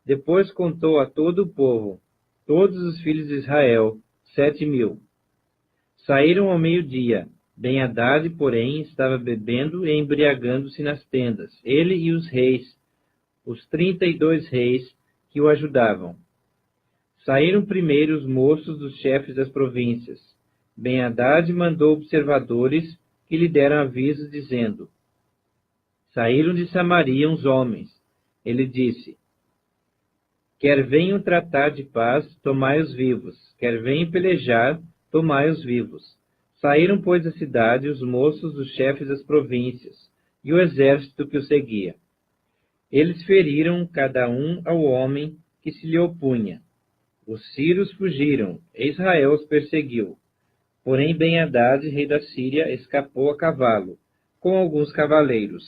Depois contou a todo o povo, todos os filhos de Israel, 7.000. Saíram ao meio-dia. Ben-Hadad, porém, estava bebendo e embriagando-se nas tendas, ele e os reis, os 32 reis que o ajudavam. Saíram primeiro os moços dos chefes das províncias. Ben-Hadad mandou observadores que lhe deram aviso, dizendo: Saíram de Samaria uns homens. Ele disse: Quer venham tratar de paz, tomai-os vivos. Quer venham pelejar, tomai-os vivos. Saíram, pois, da cidade os moços dos chefes das províncias e o exército que o seguia. Eles feriram cada um ao homem que se lhe opunha. Os sírios fugiram, e Israel os perseguiu. Porém Ben-Hadad, rei da Síria, escapou a cavalo, com alguns cavaleiros.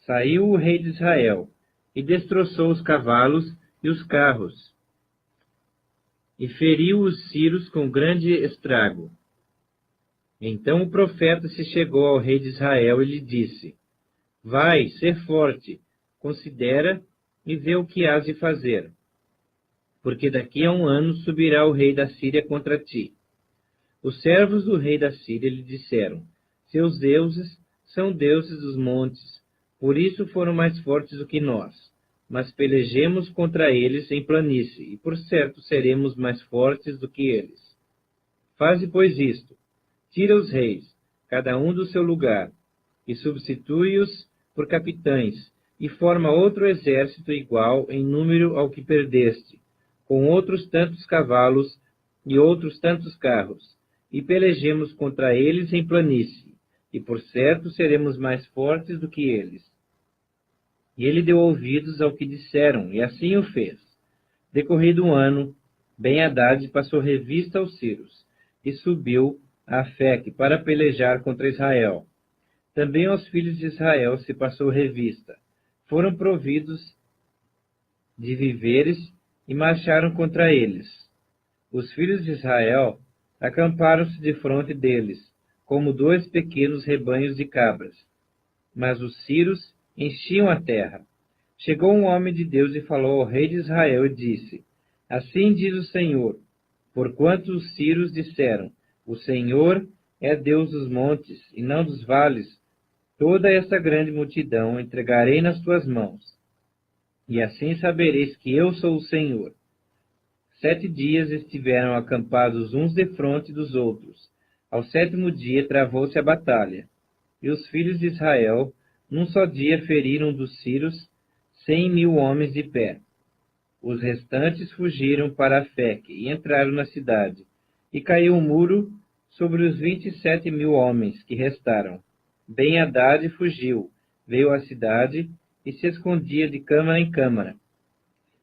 Saiu o rei de Israel, e destroçou os cavalos e os carros, e feriu os sírios com grande estrago. Então o profeta se chegou ao rei de Israel e lhe disse: Vai, ser forte, considera e vê o que hás de fazer, porque daqui a 1 ano subirá o rei da Síria contra ti. Os servos do rei da Síria lhe disseram: Seus deuses são deuses dos montes, por isso foram mais fortes do que nós. Mas pelejemos contra eles em planície, e por certo seremos mais fortes do que eles. Faze, pois, isto: tira os reis, cada um do seu lugar, e substitui-os por capitães, e forma outro exército igual em número ao que perdeste, com outros tantos cavalos e outros tantos carros, e pelejemos contra eles em planície, e por certo seremos mais fortes do que eles. E ele deu ouvidos ao que disseram, e assim o fez. Decorrido 1 ano, Ben-Hadad passou revista aos sírios, e subiu a Afeque para pelejar contra Israel. Também aos filhos de Israel se passou revista. Foram providos de víveres e marcharam contra eles. Os filhos de Israel acamparam-se defronte deles, como 2 pequenos rebanhos de cabras. Mas os sírios enchiam a terra. Chegou um homem de Deus e falou ao rei de Israel e disse: Assim diz o Senhor, porquanto os sírios disseram: O Senhor é Deus dos montes e não dos vales, toda essa grande multidão entregarei nas tuas mãos. E assim sabereis que eu sou o Senhor. 7 dias estiveram acampados uns defronte dos outros. Ao 7º dia travou-se a batalha. E os filhos de Israel, num só dia, feriram dos sírios 100.000 homens de pé. Os restantes fugiram para Afeque e entraram na cidade. E caiu um muro sobre os 27.000 homens que restaram. Ben-Hadad fugiu, veio à cidade e se escondia de câmara em câmara.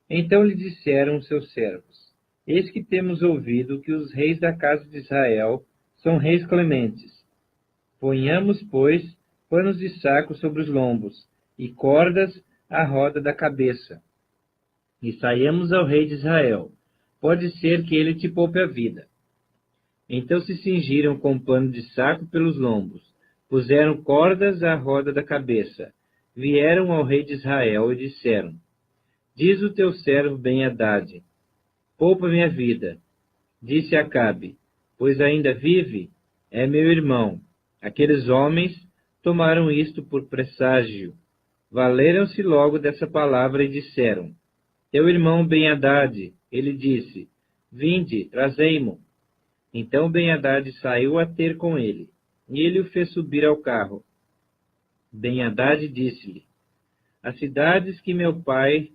Então lhe disseram os seus servos: Eis que temos ouvido que os reis da casa de Israel são reis clementes. Ponhamos, pois, panos de saco sobre os lombos, e cordas à roda da cabeça, e saiamos ao rei de Israel. Pode ser que ele te poupe a vida. Então se cingiram com pano de saco pelos lombos, puseram cordas à roda da cabeça, vieram ao rei de Israel e disseram: Diz o teu servo Ben-Hadad: Poupa-me a vida. Disse Acabe: Pois ainda vive? É meu irmão. Aqueles homens tomaram isto por presságio. Valeram-se logo dessa palavra e disseram: Teu irmão Ben-Hadad. Ele disse: Vinde, trazei-mo. Então Ben-Hadad saiu a ter com ele, e ele o fez subir ao carro. Ben-Hadad disse-lhe: As cidades que meu pai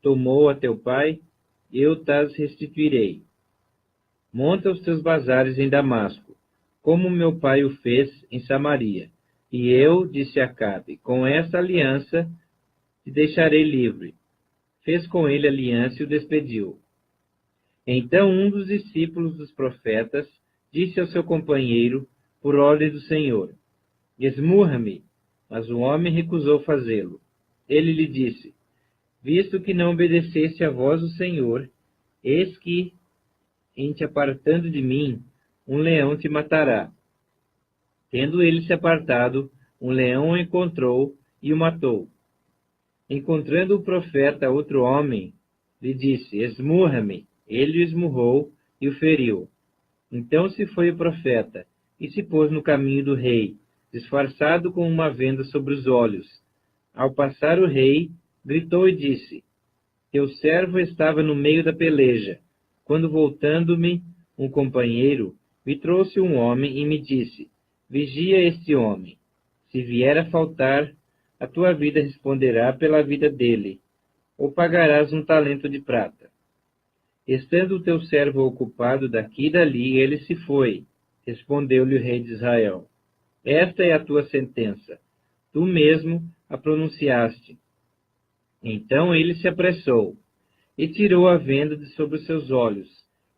tomou a teu pai, eu tas restituirei. monta os teus bazares em Damasco, como meu pai o fez em Samaria. E eu, disse Acabe, com esta aliança te deixarei livre. Fez com ele aliança e o despediu. Então um dos discípulos dos profetas disse ao seu companheiro, por ordem do Senhor: esmurra-me. Mas o homem recusou fazê-lo. Ele lhe disse: visto que não obedeceste à voz do Senhor, eis que, em te apartando de mim, um leão te matará. Tendo ele se apartado, um leão o encontrou e o matou. Encontrando o profeta outro homem, lhe disse: esmurra-me. Ele o esmurrou e o feriu. Então se foi o profeta e se pôs no caminho do rei, disfarçado com uma venda sobre os olhos. Ao passar o rei, gritou e disse: teu servo estava no meio da peleja, quando voltando-me um companheiro, me trouxe um homem e me disse: vigia este homem. Se vier a faltar, a tua vida responderá pela vida dele, ou pagarás 1 talento de prata. Estando o teu servo ocupado daqui e dali, ele se foi. Respondeu-lhe o rei de Israel: esta é a tua sentença. Tu mesmo a pronunciaste. Então ele se apressou e tirou a venda de sobre os seus olhos.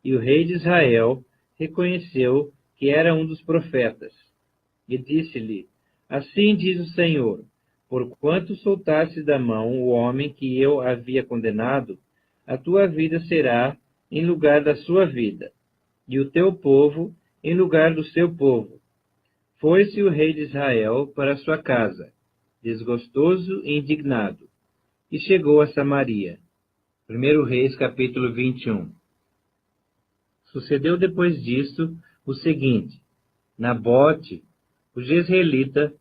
E o rei de Israel reconheceu que era um dos profetas. E disse-lhe: assim diz o Senhor: porquanto soltaste da mão o homem que eu havia condenado, a tua vida será em lugar da sua vida, e o teu povo em lugar do seu povo. Foi-se o rei de Israel para sua casa, desgostoso e indignado, e chegou a Samaria. 1 Reis, capítulo 21. Sucedeu depois disto o seguinte: Nabote, o jezreelita,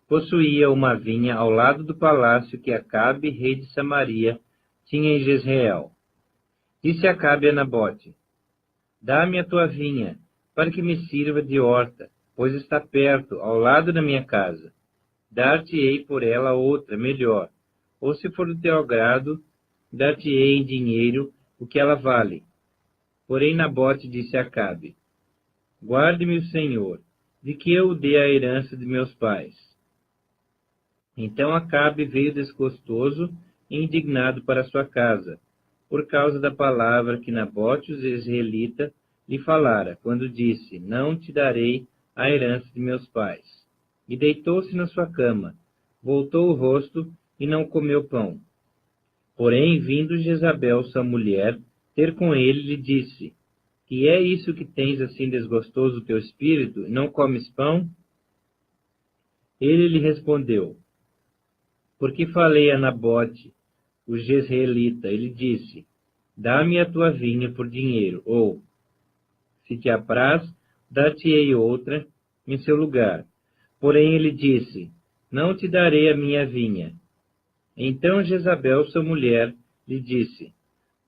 possuía uma vinha ao lado do palácio que Acabe, rei de Samaria, tinha em Jezreel. Disse Acabe a Nabote: dá-me a tua vinha, para que me sirva de horta, pois está perto, ao lado da minha casa. Dar-te-ei por ela outra, melhor, ou se for do teu agrado, dar-te-ei em dinheiro o que ela vale. Porém Nabote disse a Acabe: guarde-me o Senhor, de que eu dê a herança de meus pais. Então Acabe veio desgostoso e indignado para sua casa, por causa da palavra que Nabote, o jezreelita, lhe falara, quando disse: não te darei a herança de meus pais. E deitou-se na sua cama, voltou o rosto e não comeu pão. Porém, vindo Jezabel, sua mulher, ter com ele, lhe disse: que é isso que tens assim desgostoso o teu espírito, e não comes pão? Ele lhe respondeu: porque falei a Nabote, o jezreelita, ele disse: dá-me a tua vinha por dinheiro, ou, se te apraz, dar-te-ei outra em seu lugar. Porém ele disse: não te darei a minha vinha. Então Jezabel, sua mulher, lhe disse: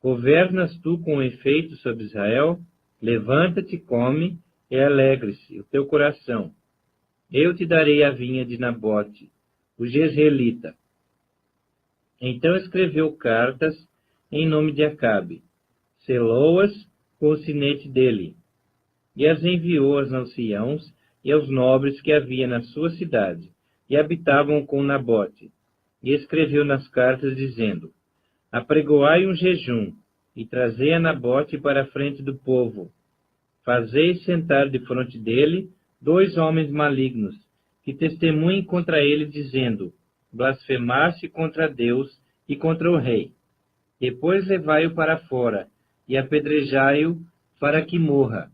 governas tu com efeito sobre Israel? Levanta-te, come, e alegre-se o teu coração. Eu te darei a vinha de Nabote, o jezreelita. Então escreveu cartas em nome de Acabe, selou-as com o sinete dele, e as enviou aos anciãos e aos nobres que havia na sua cidade, e habitavam com Nabote. E escreveu nas cartas, dizendo: apregoai um jejum, e trazei a Nabote para a frente do povo. Fazei sentar defronte dele 2 homens malignos, que testemunhem contra ele, dizendo: blasfemaste contra Deus e contra o rei. Depois levai-o para fora, e apedrejai-o para que morra.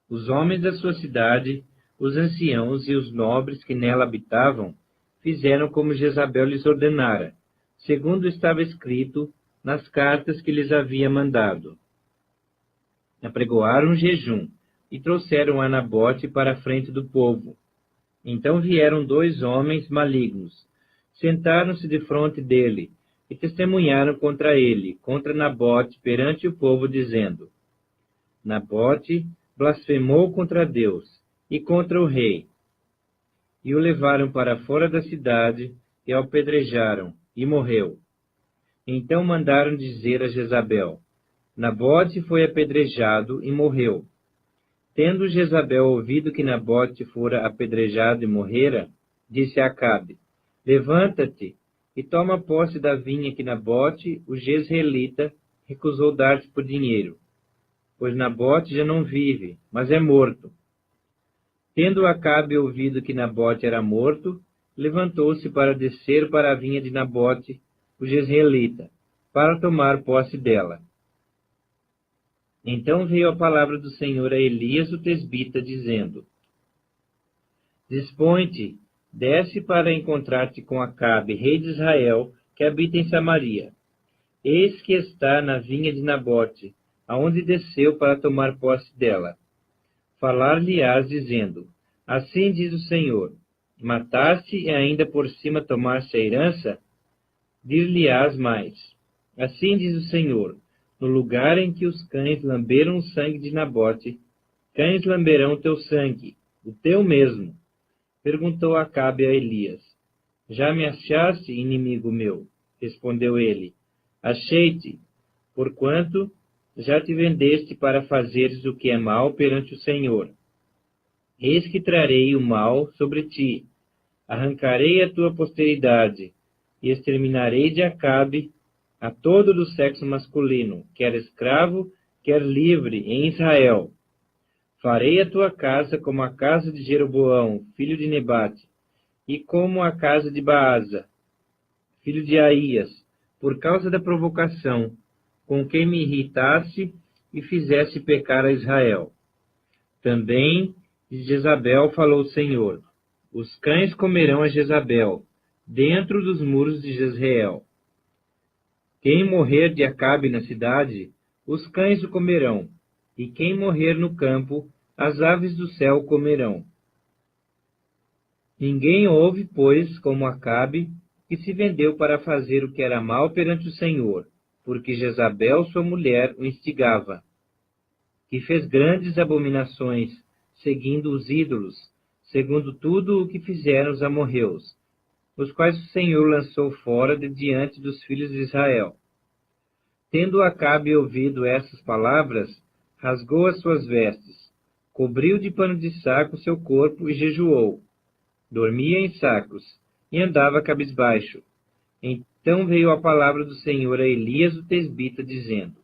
Os homens da sua cidade, os anciãos e os nobres que nela habitavam, fizeram como Jezabel lhes ordenara, segundo estava escrito nas cartas que lhes havia mandado. Apregoaram um jejum, e trouxeram a Nabote para a frente do povo. Então vieram 2 homens malignos, sentaram-se defronte dele, e testemunharam contra ele, contra Nabote, perante o povo, dizendo: Nabote blasfemou contra Deus e contra o rei. E o levaram para fora da cidade, e o apedrejaram, e morreu. Então mandaram dizer a Jezabel: Nabote foi apedrejado e morreu. Tendo Jezabel ouvido que Nabote fora apedrejado e morrera, disse a Acabe: Levanta-te e toma posse da vinha que Nabote, o jezreelita, recusou dar-te por dinheiro, pois Nabote já não vive, mas é morto. Tendo Acabe ouvido que Nabote era morto, levantou-se para descer para a vinha de Nabote, o jezreelita, para tomar posse dela. Então veio a palavra do Senhor a Elias, o tesbita, dizendo: Dispõe-te, desce para encontrar-te com Acabe, rei de Israel, que habita em Samaria. Eis que está na vinha de Nabote, aonde desceu para tomar posse dela. Falar-lhe-ás, dizendo: Assim diz o Senhor: Mataste e ainda por cima tomaste a herança? Dir-lhe-ás mais: Assim diz o Senhor: No lugar em que os cães lamberam o sangue de Nabote, cães lamberão teu sangue, o teu mesmo. Perguntou Acabe a Elias: Já me achaste, inimigo meu? Respondeu ele: Achei-te, porquanto já te vendeste para fazeres o que é mal perante o Senhor. Eis que trarei o mal sobre ti, arrancarei a tua posteridade, e exterminarei de Acabe a todo do sexo masculino, quer escravo, quer livre, em Israel. Farei a tua casa como a casa de Jeroboão, filho de Nebate, e como a casa de Baasa, filho de Aías, por causa da provocação, com que me irritasse e fizesse pecar a Israel. Também de Jezabel falou o Senhor: Os cães comerão a Jezabel, dentro dos muros de Jezreel. Quem morrer de Acabe na cidade, os cães o comerão, e quem morrer no campo, as aves do céu o comerão. Ninguém houve, pois, como Acabe, que se vendeu para fazer o que era mal perante o Senhor, porque Jezabel, sua mulher, o instigava, que fez grandes abominações, seguindo os ídolos, segundo tudo o que fizeram os amorreus, os quais o Senhor lançou fora de diante dos filhos de Israel. Tendo Acabe ouvido essas palavras, rasgou as suas vestes, cobriu de pano de saco seu corpo e jejuou. Dormia em sacos e andava cabisbaixo. Então veio a palavra do Senhor a Elias, o tesbita, dizendo: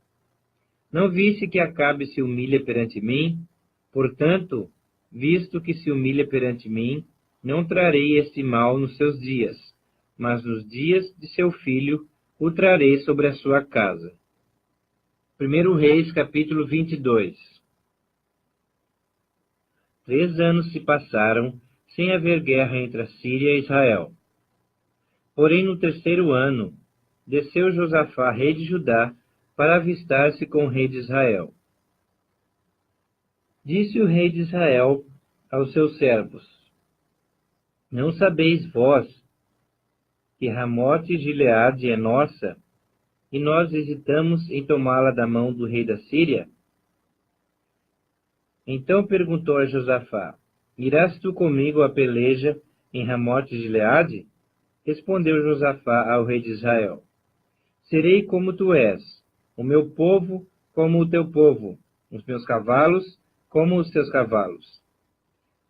Não viste que Acabe se humilha perante mim? Portanto, visto que se humilha perante mim, não trarei este mal nos seus dias, mas nos dias de seu filho o trarei sobre a sua casa. 1 Reis, capítulo 22. 3 anos se passaram sem haver guerra entre a Síria e Israel. Porém, no 3º ano, desceu Josafá, rei de Judá, para avistar-se com o rei de Israel. Disse o rei de Israel aos seus servos: Não sabeis vós que Ramote Gileade é nossa, e nós hesitamos em tomá-la da mão do rei da Síria? Então perguntou a Josafá: Irás tu comigo à peleja em Ramote Gileade? Respondeu Josafá ao rei de Israel: Serei como tu és, o meu povo como o teu povo, os meus cavalos como os teus cavalos.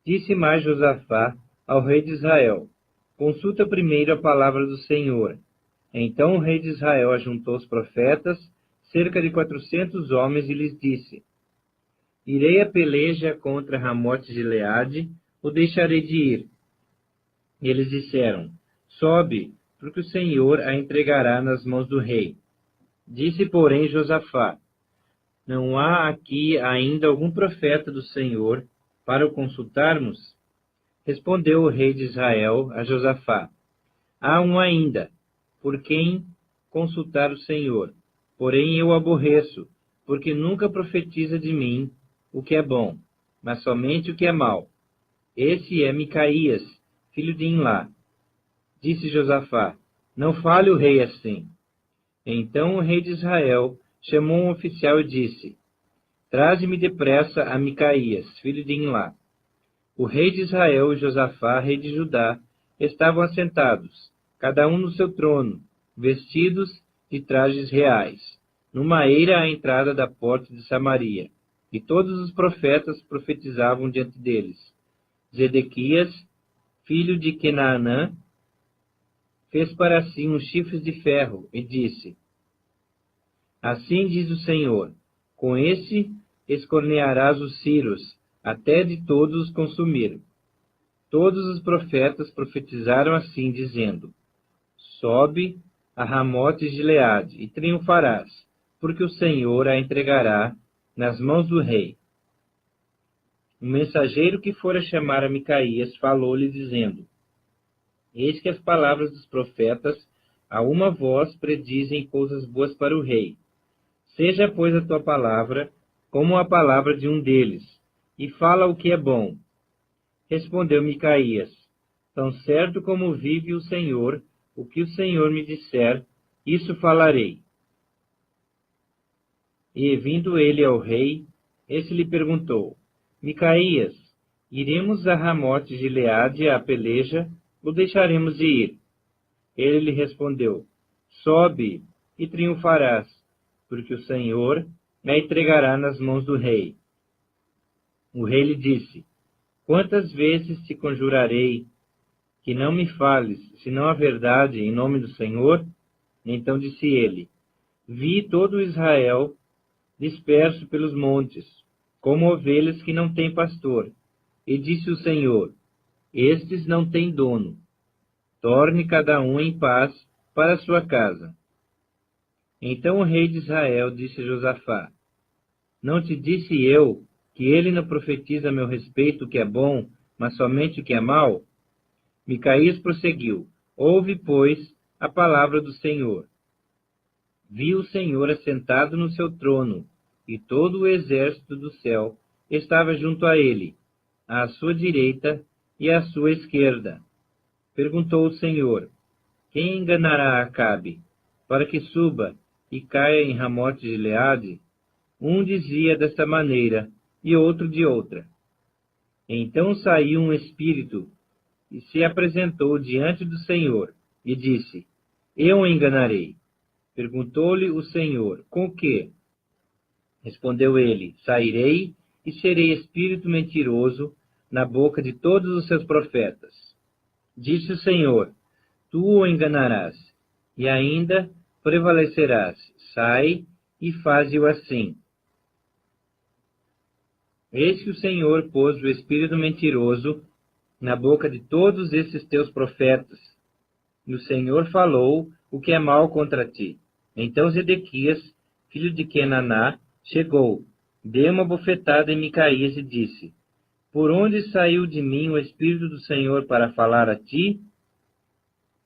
Disse mais Josafá ao rei de Israel: Consulta primeiro a palavra do Senhor. Então o rei de Israel ajuntou os profetas, cerca de 400 homens, e lhes disse: Irei à peleja contra Ramote Gileade, ou deixarei de ir? E eles disseram: Sobe, porque o Senhor a entregará nas mãos do rei. Disse, porém, Josafá: Não há aqui ainda algum profeta do Senhor para o consultarmos? Respondeu o rei de Israel a Josafá: Há um ainda, por quem consultar o Senhor. Porém eu o aborreço, porque nunca profetiza de mim o que é bom, mas somente o que é mau. Esse é Micaías, filho de Imlá. Disse Josafá: Não fale o rei assim. Então o rei de Israel chamou um oficial e disse: Traze-me depressa a Micaías, filho de Imlá. O rei de Israel e Josafá, rei de Judá, estavam assentados, cada um no seu trono, vestidos de trajes reais. numa eira à entrada da porta de Samaria. E todos os profetas profetizavam diante deles. Zedequias, filho de Kenaanã, fez para si uns chifres de ferro e disse: Assim diz o Senhor, com esse escornearás os ciros, até de todos os consumir. Todos os profetas profetizaram assim, dizendo: Sobe a Ramote de Gileade e triunfarás, porque o Senhor a entregará nas mãos do rei. Um mensageiro que fora chamar a Micaías falou-lhe, dizendo: Eis que as palavras dos profetas, a uma voz, predizem coisas boas para o rei. Seja, pois, a tua palavra como a palavra de um deles, e fala o que é bom. Respondeu Micaías: Tão certo como vive o Senhor, o que o Senhor me disser, isso falarei. E, vindo ele ao rei, esse lhe perguntou: Micaías, iremos a Ramote de Gileade à peleja, ou deixaremos de ir? Ele lhe respondeu: Sobe e triunfarás, porque o Senhor a entregará nas mãos do rei. O rei lhe disse: Quantas vezes te conjurarei que não me fales, senão a verdade, em nome do Senhor? Então disse ele: Vi todo Israel disperso pelos montes, como ovelhas que não têm pastor. E disse o Senhor: Estes não têm dono. Torne cada um em paz para a sua casa. Então o rei de Israel disse a Josafá: Não te disse eu que ele não profetiza a meu respeito o que é bom, mas somente o que é mal? Micaías prosseguiu: Ouve, pois, a palavra do Senhor. Vi o Senhor assentado no seu trono, e todo o exército do céu estava junto a ele, à sua direita e à sua esquerda. Perguntou o Senhor: Quem enganará Acabe, para que suba e caia em Ramote de Gileade? Um dizia desta maneira, e outro de outra. Então saiu um espírito, e se apresentou diante do Senhor, e disse: Eu o enganarei. Perguntou-lhe o Senhor: Com que? Respondeu ele: Sairei e serei espírito mentiroso na boca de todos os seus profetas. Disse o Senhor: Tu o enganarás, e ainda prevalecerás. Sai e faze-o assim. Eis que o Senhor pôs o espírito mentiroso na boca de todos esses teus profetas, e o Senhor falou o que é mal contra ti. Então Zedequias, filho de Kenaná, chegou, deu uma bofetada em Micaías e disse: Por onde saiu de mim o Espírito do Senhor para falar a ti?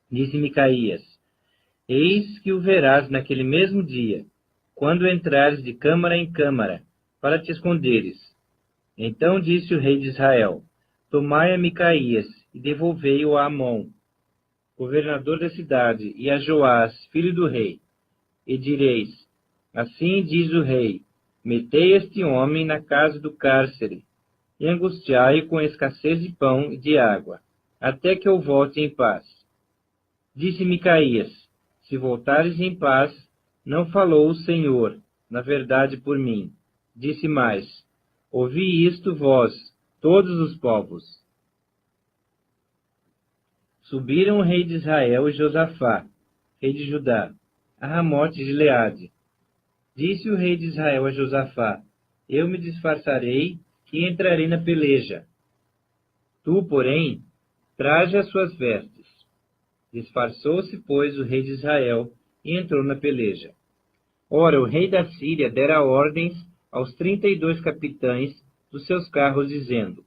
Disse Micaías: Eis que o verás naquele mesmo dia, quando entrares de câmara em câmara, para te esconderes. Então disse o rei de Israel: Tomai a Micaías e devolvei-o a Amon, governador da cidade, e a Joás, filho do rei. E direis: Assim diz o rei: Metei este homem na casa do cárcere, e angustiai-o com escassez de pão e de água, até que eu volte em paz. Disse Micaías: Se voltares em paz, não falou o Senhor, na verdade por mim. Disse mais: Ouvi isto vós, todos os povos. Subiram o rei de Israel e Josafá, rei de Judá, a Ramote de Gileade. Disse o rei de Israel a Josafá: Eu me disfarçarei e entrarei na peleja. Tu, porém, traje as suas vestes. Disfarçou-se, pois, o rei de Israel e entrou na peleja. Ora, o rei da Síria dera ordens aos 32 capitães dos seus carros, dizendo: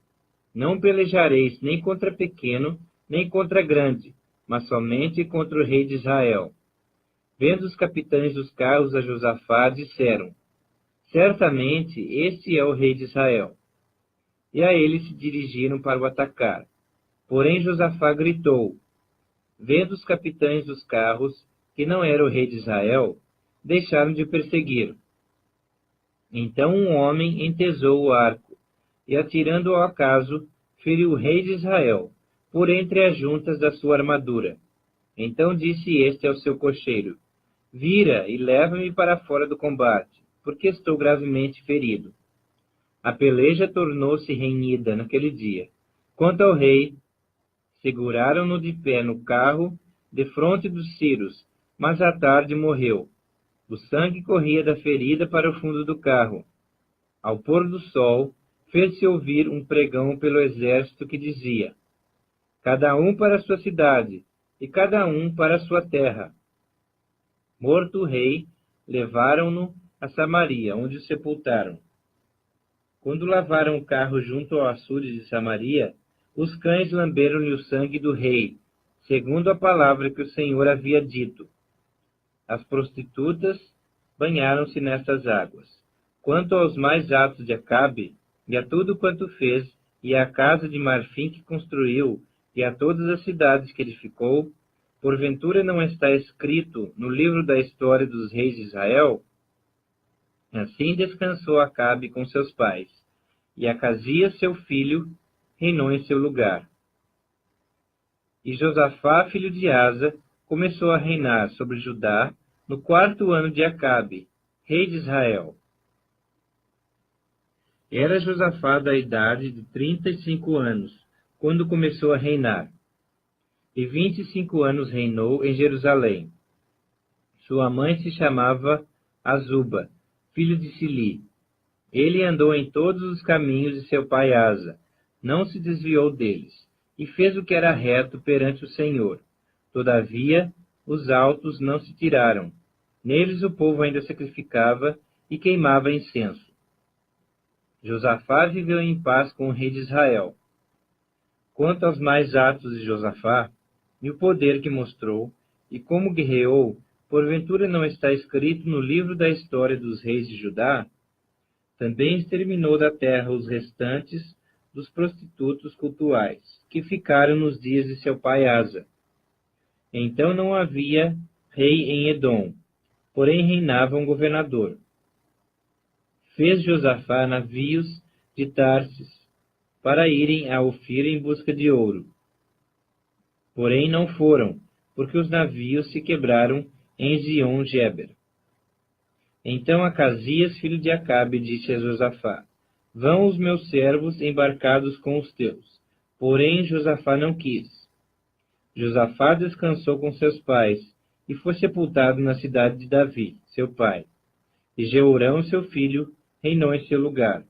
Não pelejareis nem contra pequeno, nem contra grande, mas somente contra o rei de Israel. Vendo os capitães dos carros a Josafá, disseram: Certamente este é o rei de Israel. E a ele se dirigiram para o atacar. Porém Josafá gritou. Vendo os capitães dos carros, que não era o rei de Israel, deixaram de perseguir. Então um homem entesou o arco, e atirando ao acaso, feriu o rei de Israel, por entre as juntas da sua armadura. Então disse este ao seu cocheiro: Vira e leva-me para fora do combate, porque estou gravemente ferido. A peleja tornou-se renhida naquele dia. Quanto ao rei, seguraram-no de pé no carro, defronte dos ciros, mas à tarde morreu. O sangue corria da ferida para o fundo do carro. Ao pôr do sol, fez-se ouvir um pregão pelo exército que dizia: cada um para sua cidade, e cada um para sua terra. Morto o rei, levaram-no a Samaria, onde o sepultaram. Quando lavaram o carro junto ao açude de Samaria, os cães lamberam-lhe o sangue do rei, segundo a palavra que o Senhor havia dito. As prostitutas banharam-se nessas águas. Quanto aos mais atos de Acabe, e a tudo quanto fez, e à casa de marfim que construiu, e a todas as cidades que edificou, porventura não está escrito no livro da história dos reis de Israel? Assim descansou Acabe com seus pais, e Acasias, seu filho, reinou em seu lugar. E Josafá, filho de Asa, começou a reinar sobre Judá no 4º ano de Acabe, rei de Israel. Era Josafá da idade de 35 anos, quando começou a reinar. E 25 anos reinou em Jerusalém. Sua mãe se chamava Azuba, filho de Sili. Ele andou em todos os caminhos de seu pai Asa, não se desviou deles, e fez o que era reto perante o Senhor. Todavia, os altos não se tiraram. Neles o povo ainda sacrificava e queimava incenso. Josafá viveu em paz com o rei de Israel. Quanto aos mais atos de Josafá, e o poder que mostrou, e como guerreou, porventura não está escrito no livro da história dos reis de Judá? Também exterminou da terra os restantes dos prostitutos cultuais, que ficaram nos dias de seu pai Asa. Então não havia rei em Edom, porém reinava um governador. Fez Josafá navios de Tarsis, para irem a Ofir em busca de ouro. Porém não foram, porque os navios se quebraram em Ezion-Geber. Então Acasias, filho de Acabe, disse a Josafá: vão os meus servos embarcados com os teus. Porém Josafá não quis. Josafá descansou com seus pais, e foi sepultado na cidade de Davi, seu pai. E Jeorão, seu filho, reinou em seu lugar.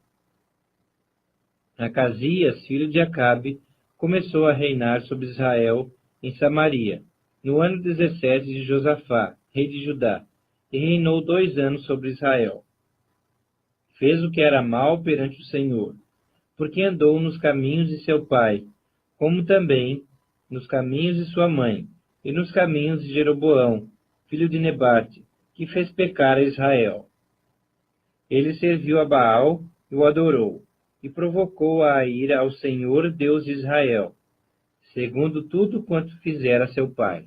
Acasias, filho de Acabe, começou a reinar sobre Israel em Samaria, no ano 17 de Josafá, rei de Judá, e reinou 2 anos sobre Israel. Fez o que era mal perante o Senhor, porque andou nos caminhos de seu pai, como também nos caminhos de sua mãe, e nos caminhos de Jeroboão, filho de Nebate, que fez pecar a Israel. Ele serviu a Baal e o adorou, e provocou a ira ao Senhor Deus de Israel, segundo tudo quanto fizera seu pai.